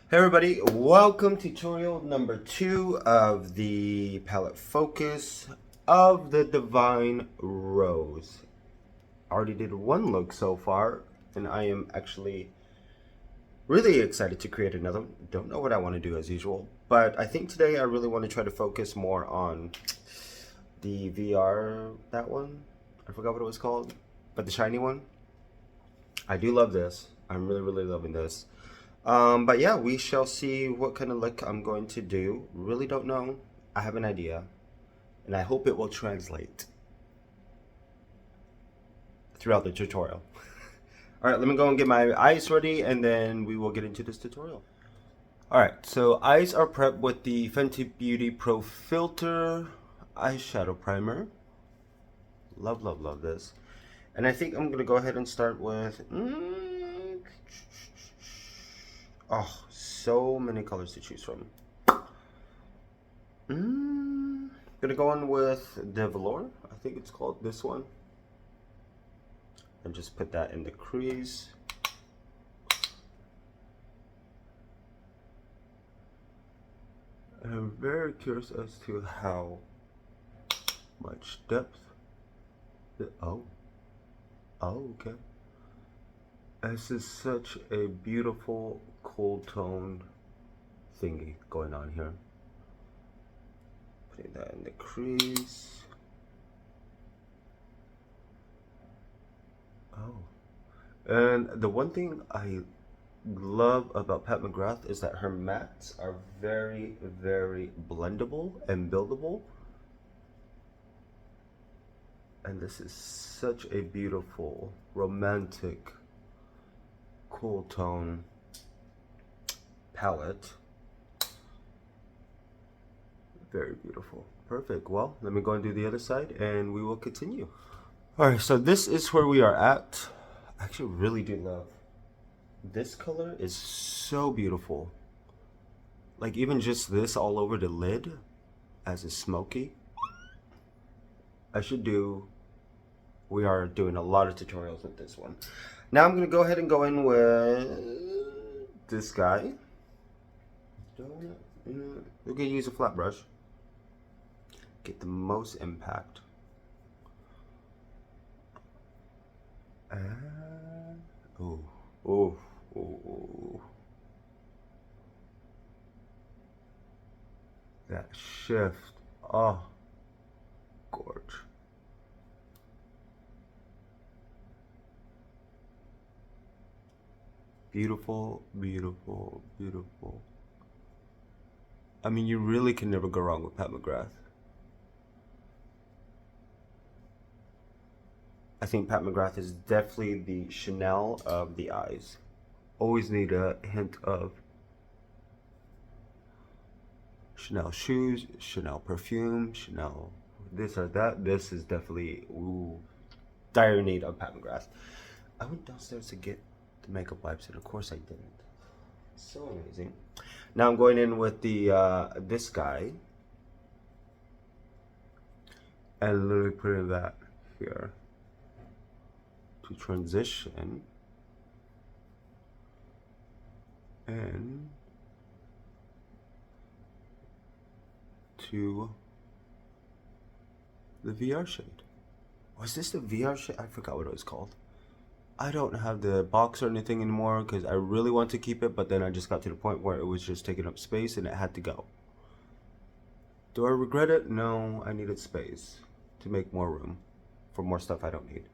Hey everybody, welcome to tutorial number 2 of the palette focus of the Divine Rose. I already did one look so far, and I am actually really excited to create another. Don't know what I want to do as usual, but I think today I really want to try to focus more on the VR, that one. I forgot what it was called, but the shiny one. I do love this. I'm really loving this. But yeah, we shall see what kind of look I'm going to do. Really don't know. I have an idea, and I hope it will translate throughout the tutorial. All right, let me go and get my eyes ready, and then we will get into this tutorial. All right, so eyes are prepped with the Fenty Beauty Pro Filter eyeshadow primer. Love this. And I think I'm gonna go ahead and start with. Oh, so many colors to choose from. Gonna go on with the Velour. I think it's called this one. And just put that in the crease. And I'm very curious as to how much depth. Oh, okay. This is such a beautiful cool tone thingy going on here. Putting that in the crease. Oh. And the one thing I love about Pat McGrath is that her mattes are very blendable and buildable. And this is such a beautiful, romantic, cool tone palette. Very beautiful. Perfect. Well, let me go and do the other side and we will continue. Alright, so this is where we are at. I actually really do love this color. Is so beautiful. Like even just this all over the lid as a smoky. We are doing a lot of tutorials with this one. Now I'm gonna go ahead and go in with this guy. We're gonna use a flat brush. Get the most impact. And ooh. That shift. Oh, gorge. Beautiful. I mean, you really can never go wrong with Pat McGrath. I think Pat McGrath is definitely the Chanel of the eyes. Always need a hint of Chanel shoes, Chanel perfume, Chanel this or that. This is definitely dire need of Pat McGrath. I went downstairs to get the makeup wipes, and of course I didn't. So amazing. Now I'm going in with the this guy, and literally putting that here to transition and to the VR shade. Was this the VR shade? I forgot what it was called. I don't have the box or anything anymore because I really want to keep it, but then I just got to the point where it was just taking up space and it had to go. Do I regret it? No, I needed space to make more room for more stuff I don't need.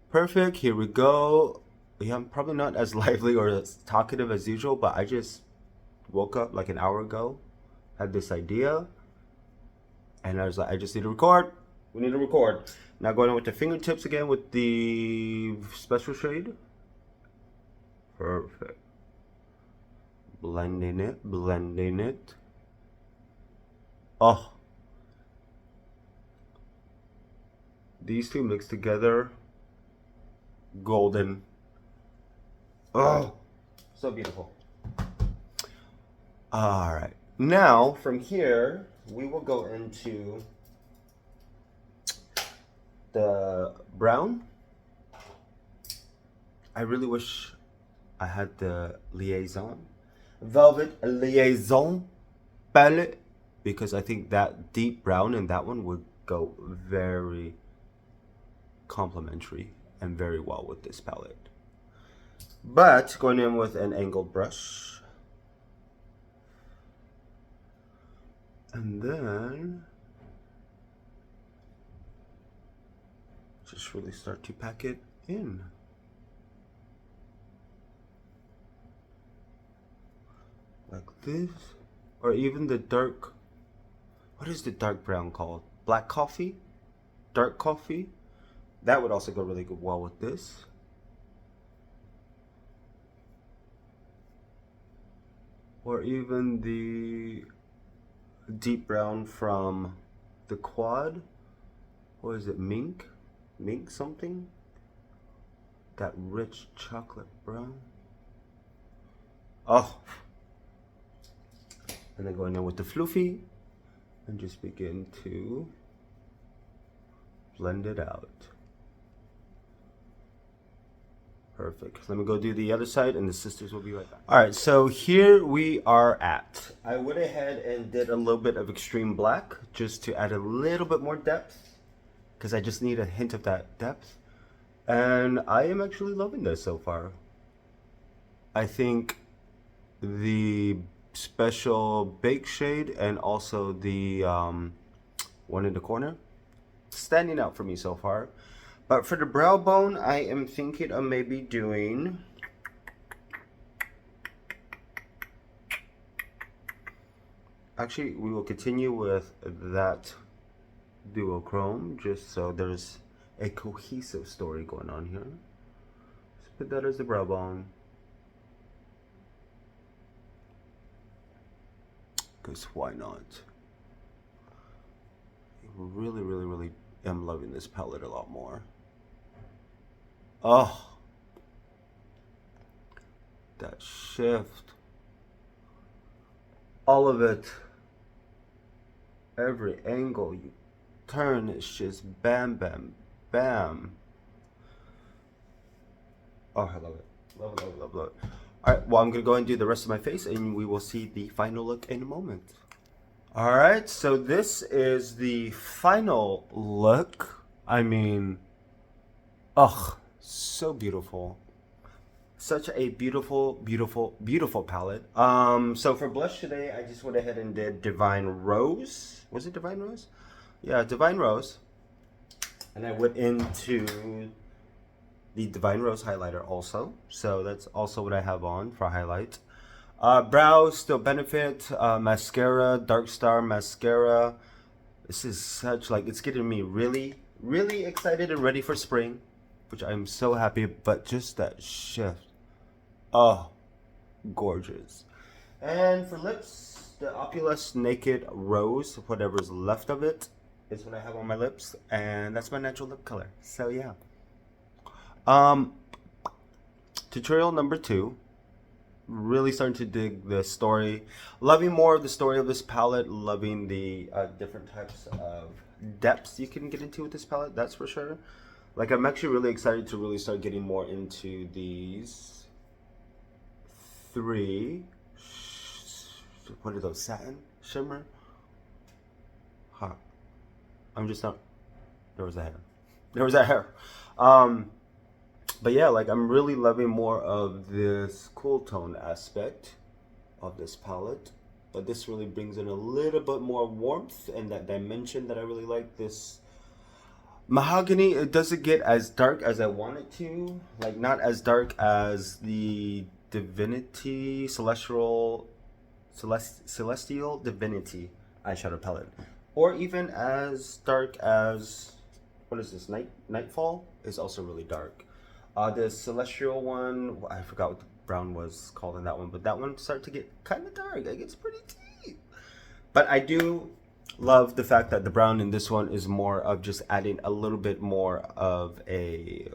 Perfect, here we go. Yeah, I'm probably not as lively or as talkative as usual, but I just woke up like an hour ago, had this idea, and I was like, I just need to record. We need to record. Now going on with the fingertips again with the special shade. Perfect. Blending it. Oh. These two mixed together. Golden. Oh. So beautiful. Alright. Now, from here, we will go into the brown. I really wish I had the liaison, Velvet Liaison palette, because I think that deep brown and that one would go very complementary and very well with this palette. But going in with an angled brush, and then just really start to pack it in. Like this, or even the dark, what is the dark brown called? Black coffee? Dark coffee? That would also go really good well with this. Or even the deep brown from the quad. What is it, mink? Mink something? That rich chocolate brown. Oh. And then going in with the floofy and just begin to blend it out. Perfect. Let me go do the other side and the sisters will be right back. All right, so here we are at. I went ahead and did a little bit of extreme black just to add a little bit more depth, because I just need a hint of that depth. And I am actually loving this so far. I think the special bake shade and also the one in the corner standing out for me so far. But for the brow bone, I am thinking of maybe doing actually we will continue with that duochrome just so there's a cohesive story going on here. Let's put that as the brow bone. Because why not? I really am loving this palette a lot more. Oh, that shift. All of it. Every angle you turn, it's just bam, bam, bam. Oh, I love it. Love it, love it, love it, love it. Alright, well, I'm going to go and do the rest of my face and we will see the final look in a moment. Alright, so this is the final look. I mean, ugh, so beautiful. Such a beautiful, beautiful, beautiful palette. So for blush today, I just went ahead and did Divine Rose. Was it Divine Rose? Yeah, Divine Rose. And I went into the Divine Rose highlighter also. So that's also what I have on for highlight. Brows, Still Benefit, mascara, Dark Star mascara. This is such, like, it's getting me really excited and ready for spring, which I'm so happy. But just that shift, oh, gorgeous. And for lips, the Oculus Naked Rose, whatever's left of it, is what I have on my lips, and that's my natural lip color. So yeah. Tutorial number 2. Really starting to dig the story, loving more of the story of this palette, loving the different types of depths you can get into with this palette, that's for sure. Like, I'm actually really excited to really start getting more into these 3, what are those, satin shimmer? Huh. I'm just not, there was that hair. But yeah, like, I'm really loving more of this cool tone aspect of this palette. But this really brings in a little bit more warmth and that dimension that I really like. This mahogany, it doesn't get as dark as I want it to. Like, not as dark as the Divinity, Celestial Divinity eyeshadow palette. Or even as dark as, what is this, Nightfall is also really dark. The Celestial one, I forgot what the brown was called in that one, but that one started to get kind of dark. Like, it's pretty deep. But I do love the fact that the brown in this one is more of just adding a little bit more of a,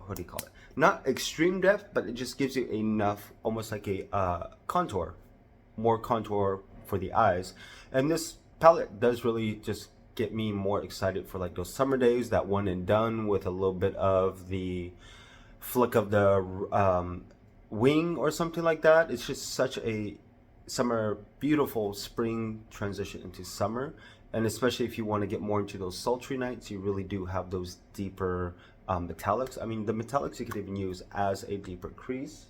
what do you call it? Not extreme depth, but it just gives you enough, almost like a contour, more contour for the eyes. And this palette does really just get me more excited for like those summer days, that one and done with a little bit of the flick of the wing or something like that. It's just such a summer, beautiful spring transition into summer. And especially if you want to get more into those sultry nights, you really do have those deeper metallics. I mean, the metallics you could even use as a deeper crease.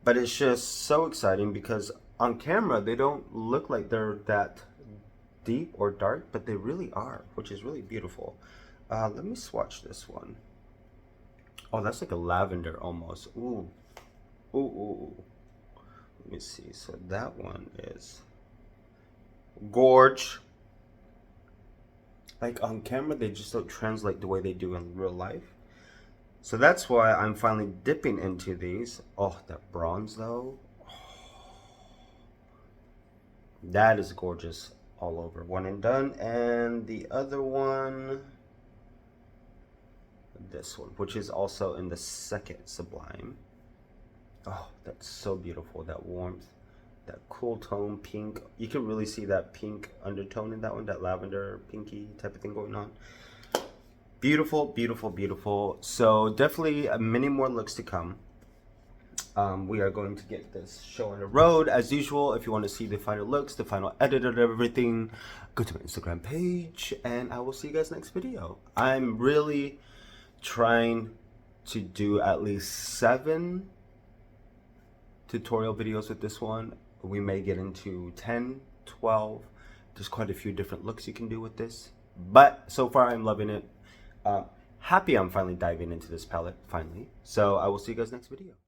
But it's just so exciting because on camera, they don't look like they're that deep or dark, but they really are, which is really beautiful. Let me swatch this one. Oh, that's like a lavender almost. Ooh. Ooh, ooh. Let me see. So that one is gorge. Like on camera, they just don't translate the way they do in real life. So that's why I'm finally dipping into these. Oh, that bronze though. That is gorgeous all over. One and done. And the other one, this one, which is also in the second Sublime. Oh, that's so beautiful. That warmth, that cool tone pink. You can really see that pink undertone in that one, that lavender pinky type of thing going on. Beautiful, beautiful, beautiful. So definitely many more looks to come. We are going to get this show on the road as usual. If you want to see the final looks, the final edit of everything, go to my Instagram page and I will see you guys next video. I'm really trying to do at least 7 tutorial videos with this one. We may get into 10, 12. There's quite a few different looks you can do with this, but so far I'm loving it. Happy I'm finally diving into this palette finally. So I will see you guys next video.